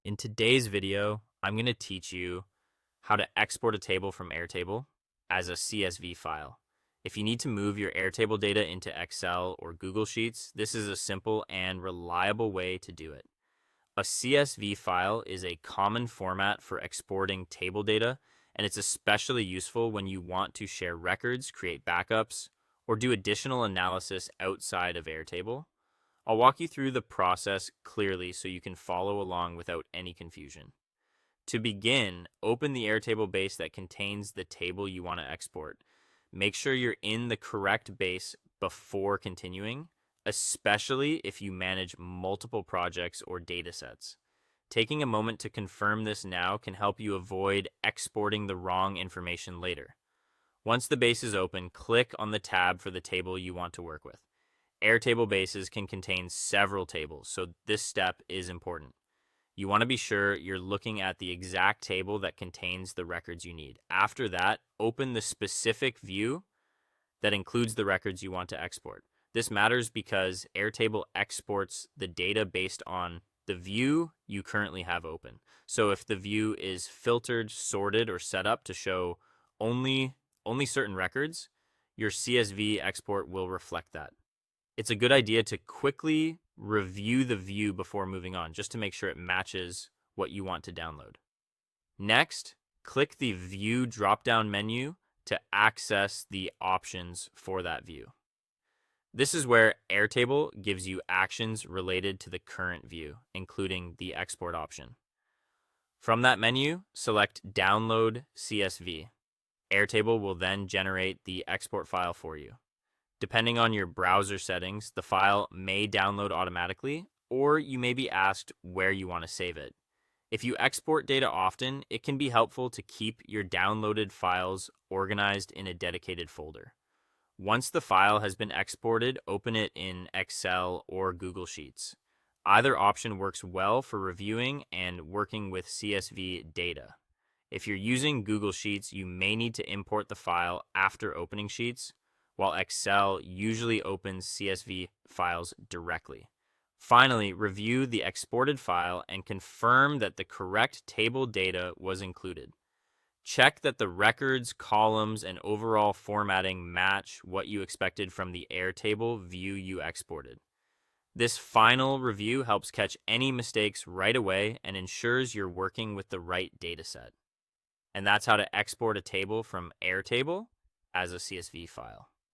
In today's video, I'm going to teach you how to export a table from Airtable as a CSV file. If you need to move your Airtable data into Excel or Google Sheets, this is a simple and reliable way to do it. A CSV file is a common format for exporting table data, and it's especially useful when you want to share records, create backups, or do additional analysis outside of Airtable. I'll walk you through the process clearly so you can follow along without any confusion. To begin, open the Airtable base that contains the table you want to export. Make sure you're in the correct base before continuing, especially if you manage multiple projects or data sets. Taking a moment to confirm this now can help you avoid exporting the wrong information later. Once the base is open, click on the tab for the table you want to work with. Airtable bases can contain several tables, so this step is important. You want to be sure you're looking at the exact table that contains the records you need. After that, open the specific view that includes the records you want to export. This matters because Airtable exports the data based on the view you currently have open. So if the view is filtered, sorted, or set up to show only certain records, your CSV export will reflect that. It's a good idea to quickly review the view before moving on, just to make sure it matches what you want to download. Next, click the View drop-down menu to access the options for that view. This is where Airtable gives you actions related to the current view, including the export option. From that menu, select Download CSV. Airtable will then generate the export file for you. Depending on your browser settings, the file may download automatically, or you may be asked where you want to save it. If you export data often, it can be helpful to keep your downloaded files organized in a dedicated folder. Once the file has been exported, open it in Excel or Google Sheets. Either option works well for reviewing and working with CSV data. If you're using Google Sheets, you may need to import the file after opening Sheets, while Excel usually opens CSV files directly. Finally, review the exported file and confirm that the correct table data was included. Check that the records, columns, and overall formatting match what you expected from the Airtable view you exported. This final review helps catch any mistakes right away and ensures you're working with the right dataset. And that's how to export a table from Airtable as a CSV file.